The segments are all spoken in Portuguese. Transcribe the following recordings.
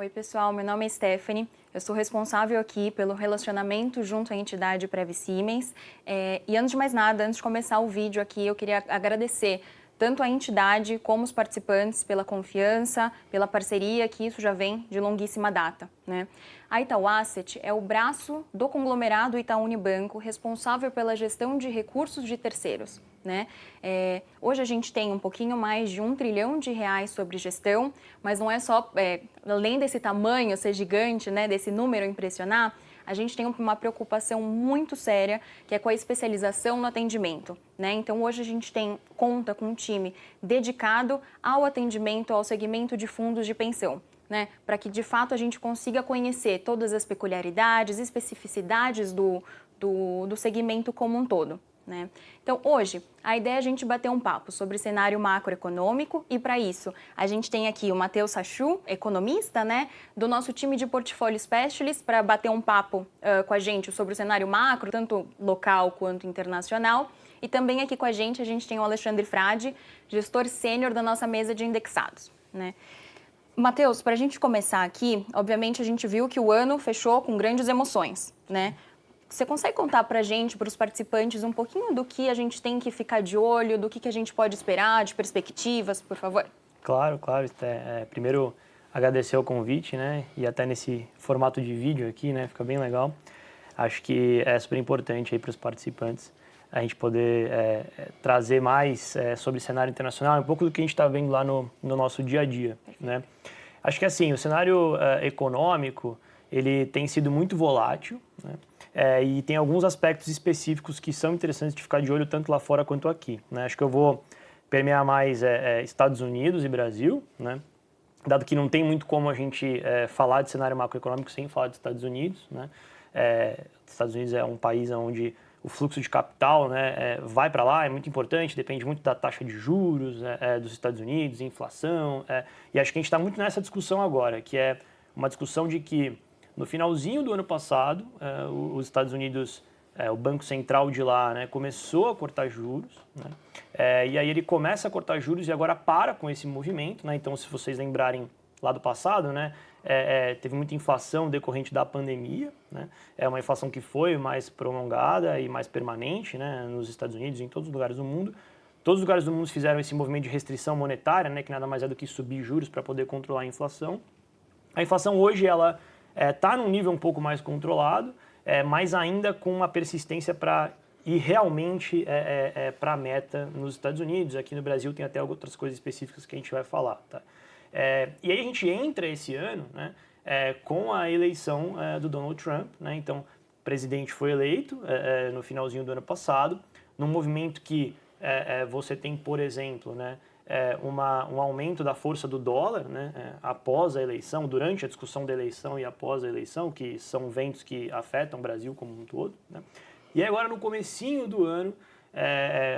Oi, pessoal. Meu nome é Stephanie. Eu sou responsável aqui pelo relacionamento junto à entidade Prev Siemens. E antes de mais nada, antes de começar o vídeo aqui, eu queria agradecer tanto a entidade como os participantes pela confiança, pela parceria, que isso já vem de longuíssima data, né? A Itaú Asset é o braço do conglomerado Itaú Unibanco responsável pela gestão de recursos de terceiros, né? Hoje a gente tem um pouquinho mais de R$ 1 trilhão sobre gestão, mas não é só, além desse tamanho ser gigante, né, desse número impressionar, a gente tem uma preocupação muito séria, que é com a especialização no atendimento, né? Então, hoje a gente conta com um time dedicado ao atendimento ao segmento de fundos de pensão, né? Para que, de fato, a gente consiga conhecer todas as peculiaridades, especificidades do segmento como um todo, né? Então, hoje, a ideia é a gente bater um papo sobre o cenário macroeconômico e, para isso, a gente tem aqui o Matheus Sachu, economista, né, do nosso time de Portfólio Specialist, para bater um papo com a gente sobre o cenário macro, tanto local quanto internacional. E também aqui com a gente tem o Alexandre Frade, gestor sênior da nossa mesa de indexados, né? Matheus, para a gente começar aqui, obviamente a gente viu que o ano fechou com grandes emoções, né? Você consegue contar para a gente, para os participantes, um pouquinho do que a gente tem que ficar de olho, do que a gente pode esperar, de perspectivas, por favor? Claro. Primeiro, agradecer o convite, né? E até nesse formato de vídeo aqui, né? Fica bem legal. Acho que é super importante aí para os participantes a gente poder trazer mais sobre o cenário internacional, um pouco do que a gente está vendo lá no nosso dia a dia, né? Acho que assim, o cenário econômico, ele tem sido muito volátil, né? E tem alguns aspectos específicos que são interessantes de ficar de olho tanto lá fora quanto aqui, né? Acho que eu vou permear mais Estados Unidos e Brasil, né? Dado que não tem muito como a gente falar de cenário macroeconômico sem falar dos Estados Unidos, né? Estados Unidos é um país onde o fluxo de capital, né, vai para lá, é muito importante, depende muito da taxa de juros dos Estados Unidos, inflação, e acho que a gente está muito nessa discussão agora, que é uma discussão de que no finalzinho do ano passado, os Estados Unidos, o Banco Central de lá, né, começou a cortar juros, né, e aí ele começa a cortar juros e agora para com esse movimento, né, então se vocês lembrarem lá do passado, né, teve muita inflação decorrente da pandemia, né, é uma inflação que foi mais prolongada e mais permanente, né, nos Estados Unidos e em todos os lugares do mundo. Todos os lugares do mundo fizeram esse movimento de restrição monetária, né, que nada mais é do que subir juros para poder controlar a inflação. A inflação hoje, ela está num nível um pouco mais controlado, mas ainda com uma persistência para ir realmente para a meta nos Estados Unidos. Aqui no Brasil tem até outras coisas específicas que a gente vai falar, tá? E aí a gente entra esse ano, né, com a eleição do Donald Trump, né? Então, o presidente foi eleito no finalzinho do ano passado, num movimento que você tem, por exemplo, né, um aumento da força do dólar, né, após a eleição, durante a discussão da eleição e após a eleição, que são ventos que afetam o Brasil como um todo, né? E agora, no comecinho do ano,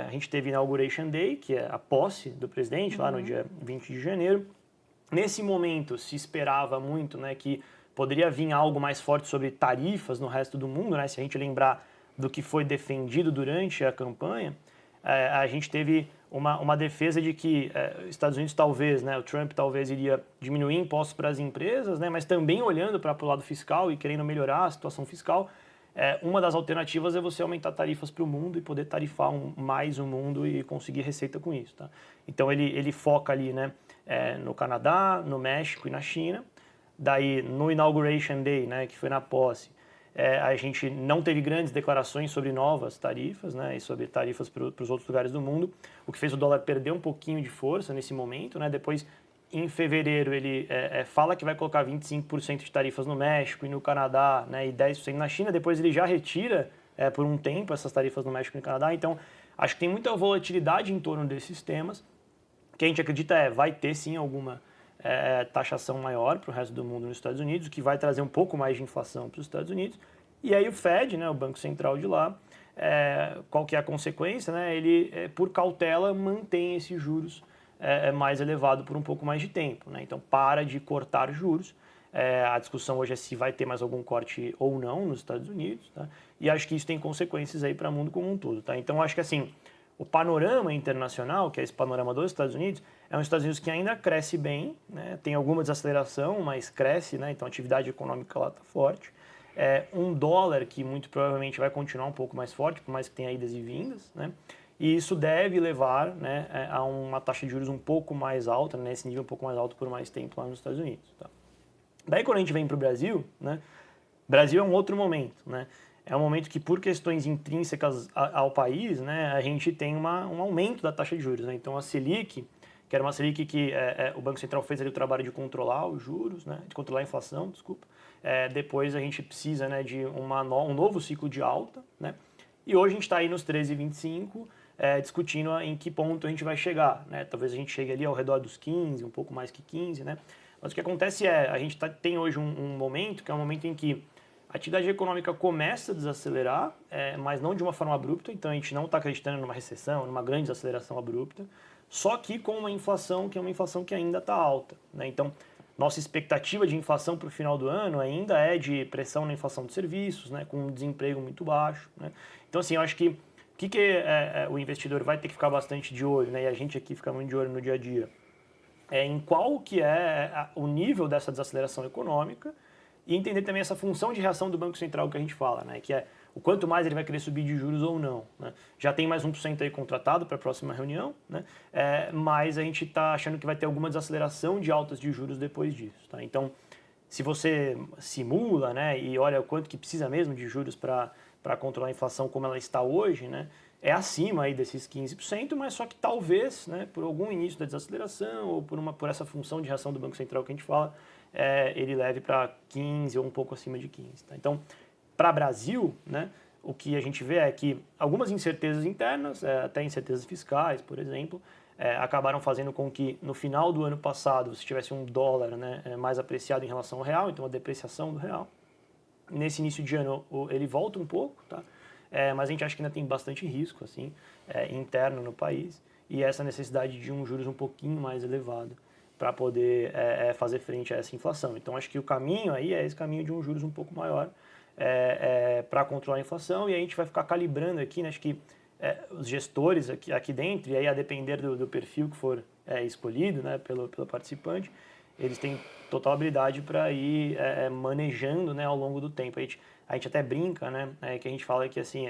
a gente teve Inauguration Day, que é a posse do presidente, lá no dia 20 de janeiro. Nesse momento, se esperava muito, né, que poderia vir algo mais forte sobre tarifas no resto do mundo, né? Se a gente lembrar do que foi defendido durante a campanha, a gente teve uma defesa de que os Estados Unidos talvez, né, o Trump talvez iria diminuir impostos para as empresas, né, mas também olhando para o lado fiscal e querendo melhorar a situação fiscal. Uma das alternativas é você aumentar tarifas para o mundo e poder tarifar mais o mundo e conseguir receita com isso, tá? Então ele foca ali, né, no Canadá, no México e na China. Daí no Inauguration Day, né, que foi na posse, a gente não teve grandes declarações sobre novas tarifas, né, e sobre tarifas para os outros lugares do mundo, o que fez o dólar perder um pouquinho de força nesse momento, né? Depois, em fevereiro, ele fala que vai colocar 25% de tarifas no México e no Canadá, né, e 10% na China. Depois ele já retira por um tempo essas tarifas no México e no Canadá. Então, acho que tem muita volatilidade em torno desses temas, que a gente acredita vai ter sim alguma taxação maior para o resto do mundo nos Estados Unidos, o que vai trazer um pouco mais de inflação para os Estados Unidos. E aí o Fed, né, o Banco Central de lá, qual que é a consequência? Né? Ele, por cautela, mantém esses juros mais elevado por um pouco mais de tempo, né? Então, para de cortar juros. A discussão hoje é se vai ter mais algum corte ou não nos Estados Unidos, tá? E acho que isso tem consequências aí para o mundo como um todo, tá? Então, acho que assim, o panorama internacional, que é esse panorama dos Estados Unidos, é um Estados Unidos que ainda cresce bem, né? Tem alguma desaceleração, mas cresce, né? Então a atividade econômica lá está forte. Um dólar que muito provavelmente vai continuar um pouco mais forte, por mais que tenha idas e vindas, né? E isso deve levar, né, a uma taxa de juros um pouco mais alta, né, esse nível um pouco mais alto por mais tempo lá nos Estados Unidos. Tá? Daí quando a gente vem para o Brasil, né, Brasil é um outro momento, né? É um momento que por questões intrínsecas ao país, né, a gente tem um aumento da taxa de juros, né? Então a Selic, que era uma Selic que o Banco Central fez ali o trabalho de controlar os juros, né, de controlar a inflação, desculpa. Depois a gente precisa, né, de um novo ciclo de alta, né? E hoje a gente está aí nos 13,25, discutindo em que ponto a gente vai chegar, né? Talvez a gente chegue ali ao redor dos 15, um pouco mais que 15, né? Mas o que acontece a gente tem hoje um momento que é um momento em que a atividade econômica começa a desacelerar, mas não de uma forma abrupta, então a gente não está acreditando numa recessão, numa grande desaceleração abrupta, só que com uma inflação que é uma inflação que ainda está alta, né? Então, nossa expectativa de inflação para o final do ano ainda é de pressão na inflação de serviços, né, com um desemprego muito baixo, né? Então, assim, eu acho que o investidor vai ter que ficar bastante de olho, né, e a gente aqui fica muito de olho no dia a dia, em qual que é o nível dessa desaceleração econômica e entender também essa função de reação do Banco Central que a gente fala, né, que é o quanto mais ele vai querer subir de juros ou não, né? Já tem mais 1% aí contratado para a próxima reunião, né? Mas a gente está achando que vai ter alguma desaceleração de altas de juros depois disso. Tá? Então, se você simula, né, e olha o quanto que precisa mesmo de juros para controlar a inflação como ela está hoje, né, é acima aí desses 15%, mas só que talvez, né, por algum início da desaceleração ou por essa função de reação do Banco Central que a gente fala, ele leve para 15% ou um pouco acima de 15%. Tá? Então, para o Brasil, né, o que a gente vê é que algumas incertezas internas, até incertezas fiscais, por exemplo, acabaram fazendo com que no final do ano passado você tivesse um dólar, né, mais apreciado em relação ao real, então a depreciação do real. Nesse início de ano ele volta um pouco, tá? Mas a gente acha que ainda tem bastante risco assim, interno no país e essa necessidade de um juros um pouquinho mais elevado para poder fazer frente a essa inflação. Então acho que o caminho aí é esse caminho de um juros um pouco maior, para controlar a inflação, e a gente vai ficar calibrando aqui, né, acho que os gestores aqui dentro, e aí a depender do perfil que for escolhido, né, pelo participante, eles têm total habilidade para ir manejando, né, ao longo do tempo. A gente até brinca, né, que a gente fala que assim,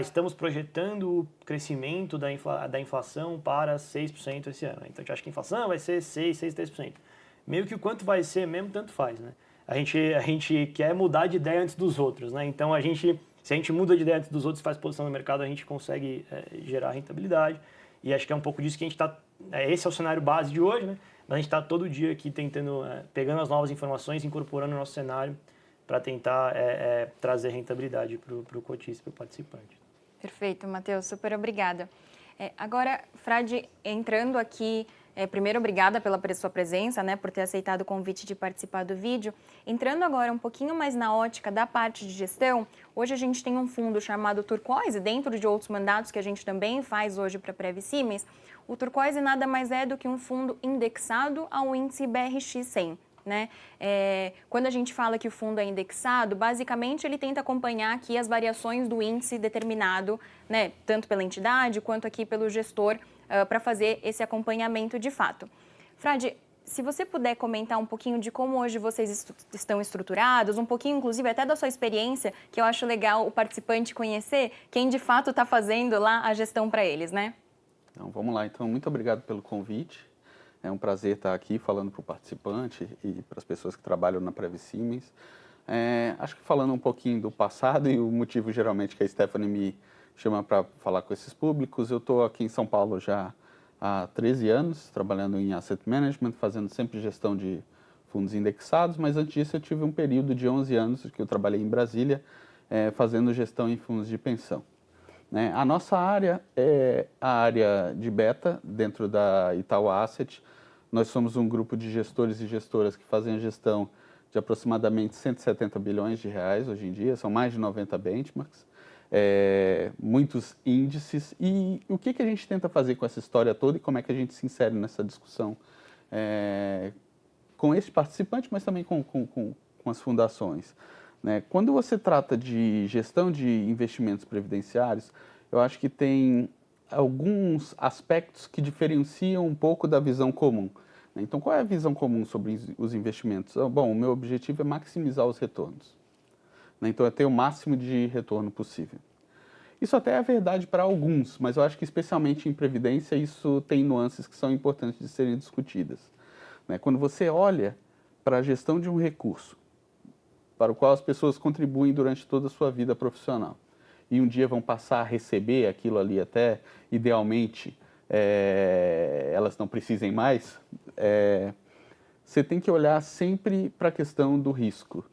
estamos projetando o crescimento da inflação para 6% esse ano. Então a gente acha que a inflação vai ser 6,3%. Meio que o quanto vai ser mesmo, tanto faz, né? A gente quer mudar de ideia antes dos outros, né? Então se a gente muda de ideia antes dos outros e faz posição no mercado, a gente consegue gerar rentabilidade. E acho que é um pouco disso que a gente está. Esse é o cenário base de hoje, né? Mas a gente está todo dia aqui tentando, pegando as novas informações, incorporando no nosso cenário para tentar trazer rentabilidade para o cotista, para o participante. Perfeito, Matheus, super obrigada. Agora, Frade, entrando aqui, primeiro, obrigada pela sua presença, né, por ter aceitado o convite de participar do vídeo. Entrando agora um pouquinho mais na ótica da parte de gestão, hoje a gente tem um fundo chamado Turquoise, dentro de outros mandatos que a gente também faz hoje para a Previ Siemens. O Turquoise nada mais é do que um fundo indexado ao índice BRX 100. Né? Quando a gente fala que o fundo é indexado, basicamente ele tenta acompanhar aqui as variações do índice determinado, né, tanto pela entidade quanto aqui pelo gestor, para fazer esse acompanhamento de fato. Frade, se você puder comentar um pouquinho de como hoje vocês estão estruturados, um pouquinho inclusive até da sua experiência, que eu acho legal o participante conhecer quem de fato está fazendo lá a gestão para eles, né? Então, vamos lá. Então, muito obrigado pelo convite. É um prazer estar aqui falando para o participante e para as pessoas que trabalham na Previ Siemens. Acho que falando um pouquinho do passado e o motivo geralmente que a Stephanie me chama para falar com esses públicos, eu estou aqui em São Paulo já há 13 anos, trabalhando em Asset Management, fazendo sempre gestão de fundos indexados, mas antes disso eu tive um período de 11 anos que eu trabalhei em Brasília, fazendo gestão em fundos de pensão. A nossa área é a área de beta dentro da Itaú Asset. Nós somos um grupo de gestores e gestoras que fazem a gestão de aproximadamente 170 bilhões de reais hoje em dia, são mais de 90 benchmarks, muitos índices. E o que a gente tenta fazer com essa história toda e como é que a gente se insere nessa discussão com esse participante, mas também com as fundações? Quando você trata de gestão de investimentos previdenciários, eu acho que tem alguns aspectos que diferenciam um pouco da visão comum. Então, qual é a visão comum sobre os investimentos? Bom, o meu objetivo é maximizar os retornos. Então, é ter o máximo de retorno possível. Isso até é verdade para alguns, mas eu acho que especialmente em previdência isso tem nuances que são importantes de serem discutidas. Quando você olha para a gestão de um recurso, para o qual as pessoas contribuem durante toda a sua vida profissional, e um dia vão passar a receber aquilo ali até, idealmente, elas não precisem mais, você tem que olhar sempre para a questão do risco.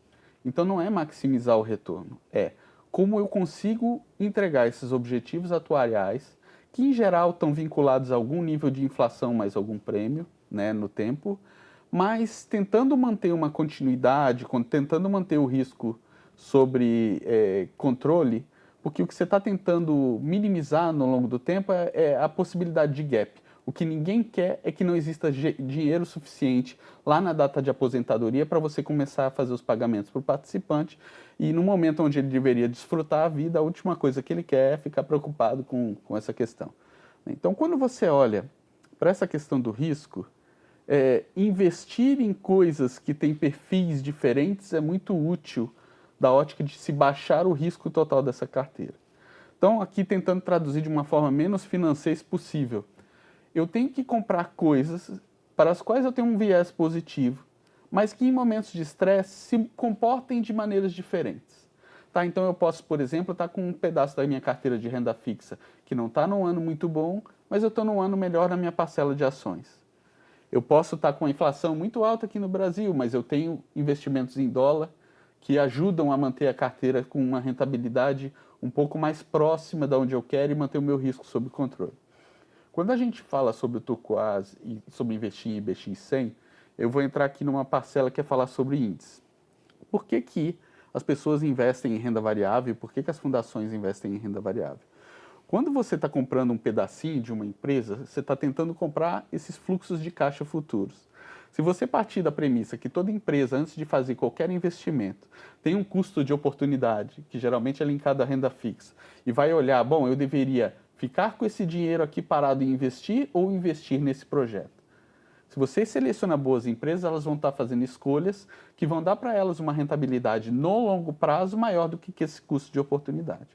Então, não é maximizar o retorno, é como eu consigo entregar esses objetivos atuariais, que em geral estão vinculados a algum nível de inflação mais algum prêmio, no tempo, mas tentando manter uma continuidade, tentando manter o risco sobre controle, porque o que você está tentando minimizar no longo do tempo é a possibilidade de gap. O que ninguém quer é que não exista dinheiro suficiente lá na data de aposentadoria para você começar a fazer os pagamentos para o participante e no momento onde ele deveria desfrutar a vida, a última coisa que ele quer é ficar preocupado com essa questão. Então, quando você olha para essa questão do risco, investir em coisas que têm perfis diferentes é muito útil da ótica de se baixar o risco total dessa carteira. Então, aqui tentando traduzir de uma forma menos financeira possível, eu tenho que comprar coisas para as quais eu tenho um viés positivo, mas que em momentos de estresse se comportem de maneiras diferentes. Então eu posso, por exemplo, estar com um pedaço da minha carteira de renda fixa que não está num ano muito bom, mas eu estou num ano melhor na minha parcela de ações. Eu posso estar com a inflação muito alta aqui no Brasil, mas eu tenho investimentos em dólar que ajudam a manter a carteira com uma rentabilidade um pouco mais próxima da onde eu quero e manter o meu risco sob controle. Quando a gente fala sobre o turquoise e sobre investir em IBX100, eu vou entrar aqui numa parcela que é falar sobre índices. Por que as pessoas investem em renda variável e por que as fundações investem em renda variável? Quando você está comprando um pedacinho de uma empresa, você está tentando comprar esses fluxos de caixa futuros. Se você partir da premissa que toda empresa, antes de fazer qualquer investimento, tem um custo de oportunidade, que geralmente é linkado à renda fixa, e vai olhar, bom, eu deveria ficar com esse dinheiro aqui parado e investir ou investir nesse projeto. Se você seleciona boas empresas, elas vão estar fazendo escolhas que vão dar para elas uma rentabilidade no longo prazo maior do que esse custo de oportunidade.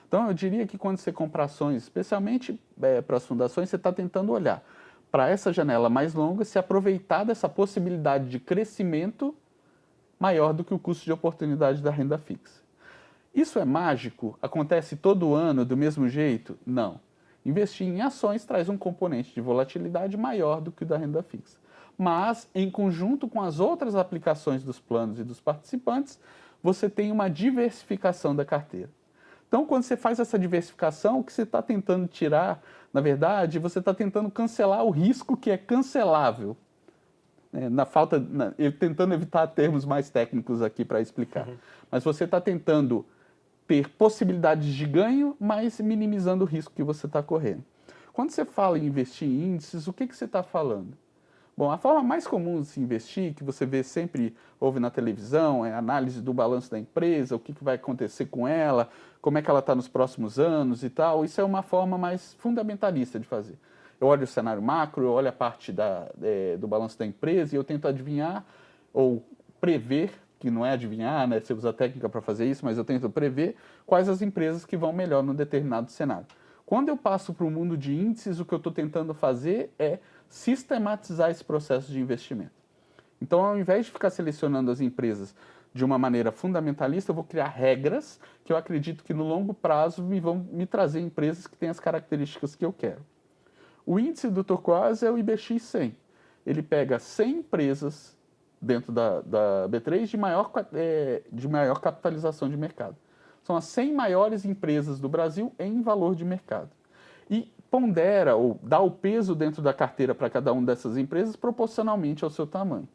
Então, eu diria que quando você compra ações, especialmente para as fundações, você está tentando olhar para essa janela mais longa, se aproveitar dessa possibilidade de crescimento maior do que o custo de oportunidade da renda fixa. Isso é mágico? Acontece todo ano do mesmo jeito? Não. Investir em ações traz um componente de volatilidade maior do que o da renda fixa. Mas, em conjunto com as outras aplicações dos planos e dos participantes, você tem uma diversificação da carteira. Então, quando você faz essa diversificação, o que você está tentando tirar, na verdade, você está tentando cancelar o risco que é cancelável. Tentando evitar termos mais técnicos aqui para explicar. Mas você está tentando ter possibilidades de ganho, mas minimizando o risco que você está correndo. Quando você fala em investir em índices, o que você está falando? Bom, a forma mais comum de se investir, que você vê sempre, ouve na televisão, é a análise do balanço da empresa, o que vai acontecer com ela, como é que ela está nos próximos anos e tal. Isso é uma forma mais fundamentalista de fazer. Eu olho o cenário macro, eu olho a parte do balanço da empresa e eu tento adivinhar ou prever, que não é adivinhar, você usa técnica para fazer isso, mas eu tento prever quais as empresas que vão melhor num determinado cenário. Quando eu passo para o mundo de índices, o que eu estou tentando fazer é sistematizar esse processo de investimento. Então, ao invés de ficar selecionando as empresas de uma maneira fundamentalista, eu vou criar regras que eu acredito que no longo prazo vão me trazer empresas que têm as características que eu quero. O índice do turquoise é o IBX100. Ele pega 100 empresas dentro da B3 de maior capitalização de mercado. São as 100 maiores empresas do Brasil em valor de mercado. E pondera ou dá o peso dentro da carteira para cada uma dessas empresas proporcionalmente ao seu tamanho.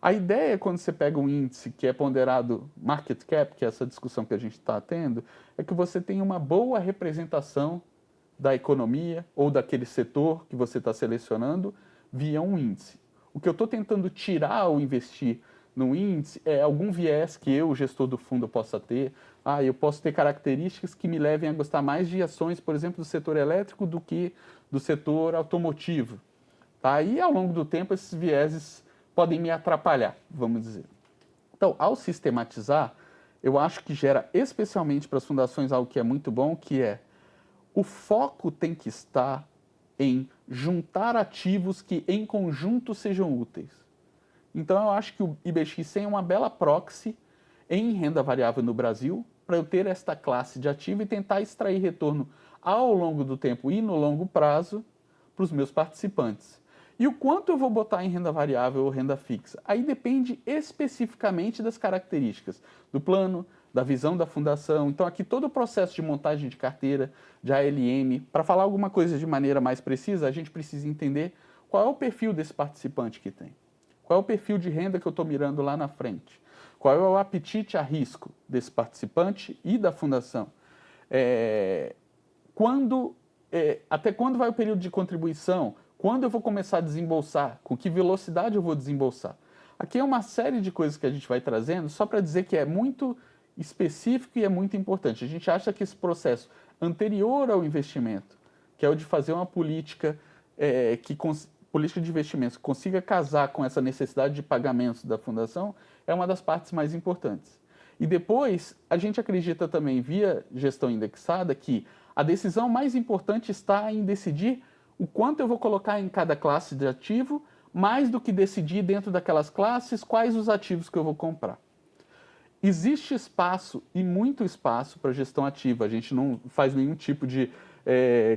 A ideia, quando você pega um índice que é ponderado market cap, que é essa discussão que a gente está tendo, é que você tem uma boa representação da economia ou daquele setor que você está selecionando via um índice. O que eu estou tentando tirar ao investir no índice é algum viés que eu, gestor do fundo, possa ter, eu posso ter características que me levem a gostar mais de ações, por exemplo, do setor elétrico do que do setor automotivo. Tá? E ao longo do tempo esses vieses podem me atrapalhar, vamos dizer. Então, ao sistematizar, eu acho que gera especialmente para as fundações algo que é muito bom, que é o foco tem que estar em juntar ativos que em conjunto sejam úteis. Então, eu acho que o IBX100 é uma bela proxy em renda variável no Brasil, para eu ter esta classe de ativo e tentar extrair retorno ao longo do tempo e no longo prazo para os meus participantes. E o quanto eu vou botar em renda variável ou renda fixa? Aí depende especificamente das características do plano, da visão da fundação. Então, aqui todo o processo de montagem de carteira, de ALM, para falar alguma coisa de maneira mais precisa, a gente precisa entender qual é o perfil desse participante que tem. Qual é o perfil de renda que eu estou mirando lá na frente? Qual é o apetite a risco desse participante e da fundação? Até quando vai o período de contribuição? Quando eu vou começar a desembolsar? Com que velocidade eu vou desembolsar? Aqui é uma série de coisas que a gente vai trazendo só para dizer que é muito específico e é muito importante. A gente acha que esse processo anterior ao investimento, que é o de fazer uma política política de investimentos que consiga casar com essa necessidade de pagamentos da fundação, é uma das partes mais importantes. E depois, a gente acredita também, via gestão indexada, que a decisão mais importante está em decidir o quanto eu vou colocar em cada classe de ativo, mais do que decidir dentro daquelas classes quais os ativos que eu vou comprar. Existe espaço e muito espaço para gestão ativa. A gente não faz nenhum tipo de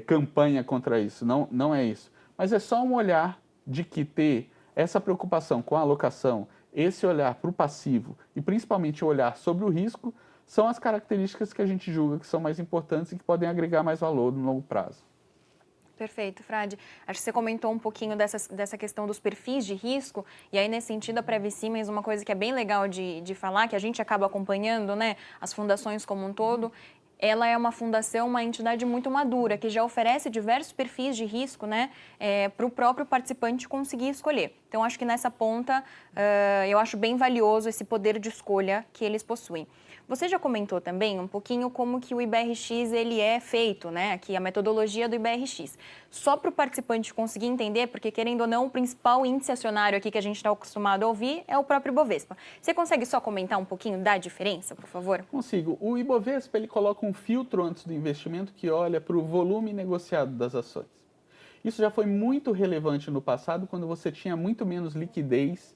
campanha contra isso, não é isso. Mas é só um olhar de que ter essa preocupação com a alocação, esse olhar para o passivo e principalmente o olhar sobre o risco são as características que a gente julga que são mais importantes e que podem agregar mais valor no longo prazo. Perfeito, Frade. Acho que você comentou um pouquinho dessa questão dos perfis de risco, e aí nesse sentido a Previ Siemens, uma coisa que é bem legal de falar, que a gente acaba acompanhando, né, as fundações como um todo, ela é uma fundação, uma entidade muito madura, que já oferece diversos perfis de risco, né, para o próprio participante conseguir escolher. Então, acho que nessa ponta, eu acho bem valioso esse poder de escolha que eles possuem. Você já comentou também um pouquinho como que o IBRX ele é feito, né? Aqui a metodologia do IBRX. Só para o participante conseguir entender, porque querendo ou não, o principal índice acionário aqui que a gente está acostumado a ouvir é o próprio Ibovespa. Você consegue só comentar um pouquinho da diferença, por favor? Consigo. O Ibovespa ele coloca um filtro antes do investimento que olha para o volume negociado das ações. Isso já foi muito relevante no passado, quando você tinha muito menos liquidez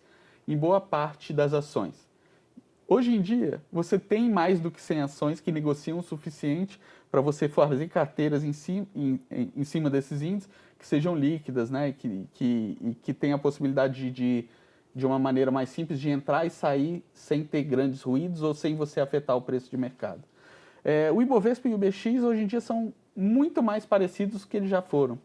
em boa parte das ações. Hoje em dia, você tem mais do que 100 ações que negociam o suficiente para você fazer carteiras em cima desses índices que sejam líquidas, né? que tenham a possibilidade de uma maneira mais simples de entrar e sair sem ter grandes ruídos ou sem você afetar o preço de mercado. O Ibovespa e o IBX hoje em dia são muito mais parecidos do que eles já foram.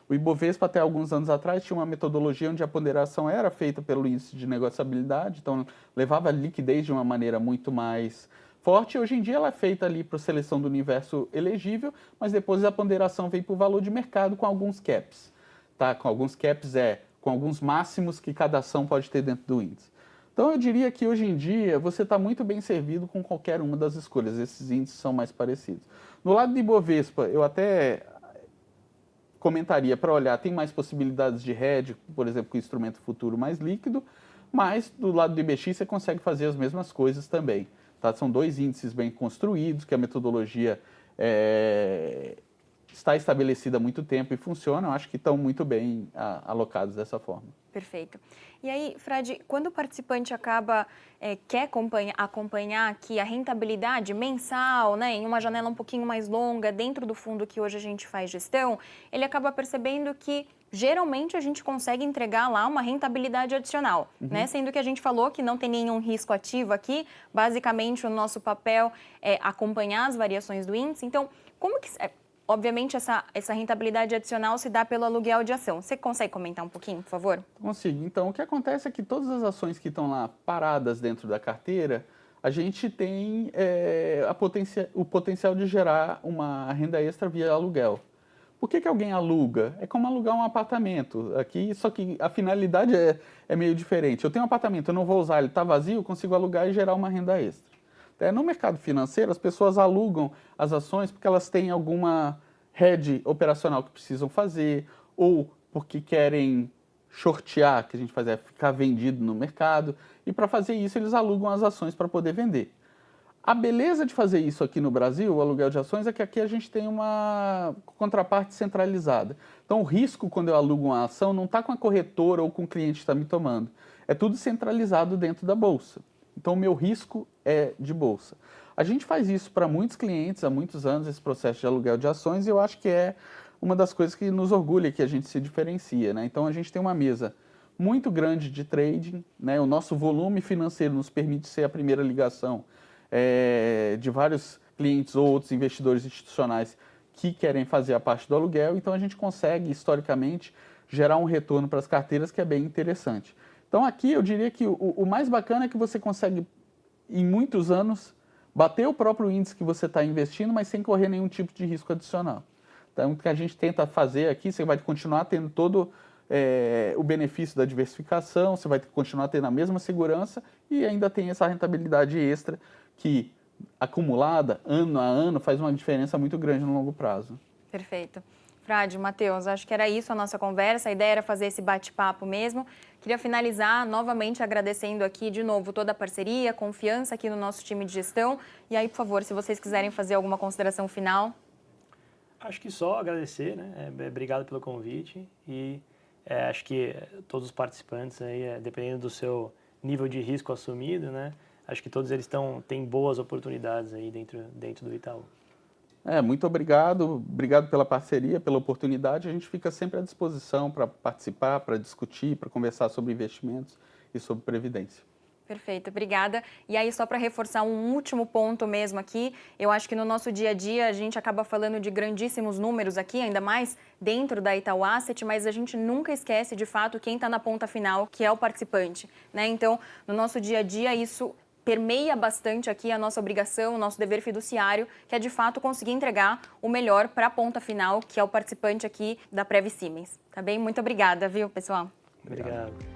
O Ibovespa, até alguns anos atrás, tinha uma metodologia onde a ponderação era feita pelo índice de negociabilidade, então levava a liquidez de uma maneira muito mais forte. Hoje em dia ela é feita ali para a seleção do universo elegível, mas depois a ponderação vem para o valor de mercado com alguns caps. Tá? Com alguns caps com alguns máximos que cada ação pode ter dentro do índice. Então eu diria que hoje em dia você está muito bem servido com qualquer uma das escolhas, esses índices são mais parecidos. No lado do Ibovespa, eu até comentaria para olhar, tem mais possibilidades de hedge, por exemplo, com o instrumento futuro mais líquido, mas do lado do IBX você consegue fazer as mesmas coisas também. Tá? São dois índices bem construídos, que a metodologia está estabelecida há muito tempo e funciona, eu acho que estão muito bem alocados dessa forma. Perfeito. E aí, Frade, quando o participante quer acompanhar aqui a rentabilidade mensal, né, em uma janela um pouquinho mais longa, dentro do fundo que hoje a gente faz gestão, ele acaba percebendo que geralmente a gente consegue entregar lá uma rentabilidade adicional, né? Sendo que a gente falou que não tem nenhum risco ativo aqui, basicamente o nosso papel é acompanhar as variações do índice. Então, como que... Obviamente, essa rentabilidade adicional se dá pelo aluguel de ação. Você consegue comentar um pouquinho, por favor? Consigo. Então, o que acontece é que todas as ações que estão lá paradas dentro da carteira, a gente tem o potencial de gerar uma renda extra via aluguel. Por que alguém aluga? É como alugar um apartamento. Aqui, só que a finalidade é meio diferente. Eu tenho um apartamento, eu não vou usar, ele está vazio, eu consigo alugar e gerar uma renda extra. No mercado financeiro, as pessoas alugam as ações porque elas têm alguma hedge operacional que precisam fazer, ou porque querem shortear, que a gente faz é ficar vendido no mercado, e para fazer isso eles alugam as ações para poder vender. A beleza de fazer isso aqui no Brasil, o aluguel de ações, é que aqui a gente tem uma contraparte centralizada. Então, o risco quando eu alugo uma ação não está com a corretora ou com o cliente que está me tomando. É tudo centralizado dentro da bolsa. Então, o meu risco é de bolsa. A gente faz isso para muitos clientes há muitos anos, esse processo de aluguel de ações, e eu acho que é uma das coisas que nos orgulha, que a gente se diferencia, né? Então, a gente tem uma mesa muito grande de trading, né? O nosso volume financeiro nos permite ser a primeira ligação de vários clientes ou outros investidores institucionais que querem fazer a parte do aluguel. Então, a gente consegue, historicamente, gerar um retorno para as carteiras que é bem interessante. Então, aqui eu diria que o mais bacana é que você consegue, em muitos anos, bater o próprio índice que você está investindo, mas sem correr nenhum tipo de risco adicional. Então, o que a gente tenta fazer aqui, você vai continuar tendo todo o benefício da diversificação, você vai continuar tendo a mesma segurança e ainda tem essa rentabilidade extra que, acumulada, ano a ano, faz uma diferença muito grande no longo prazo. Perfeito. Frade, Matheus, acho que era isso a nossa conversa, a ideia era fazer esse bate-papo mesmo. Queria finalizar novamente agradecendo aqui de novo toda a parceria, confiança aqui no nosso time de gestão. E aí, por favor, se vocês quiserem fazer alguma consideração final. Acho que só agradecer, né? Obrigado pelo convite e acho que todos os participantes aí, dependendo do seu nível de risco assumido, né? Acho que todos eles têm boas oportunidades aí dentro do Itaú. Muito obrigado pela parceria, pela oportunidade. A gente fica sempre à disposição para participar, para discutir, para conversar sobre investimentos e sobre previdência. Perfeito, obrigada. E aí, só para reforçar um último ponto mesmo aqui, eu acho que no nosso dia a dia a gente acaba falando de grandíssimos números aqui, ainda mais dentro da Itaú Asset, mas a gente nunca esquece de fato quem está na ponta final, que é o participante, né? Então, no nosso dia a dia, isso permeia bastante aqui a nossa obrigação, o nosso dever fiduciário, que é de fato conseguir entregar o melhor para a ponta final, que é o participante aqui da Previ Siemens. Tá bem? Muito obrigada, viu, pessoal? Obrigado.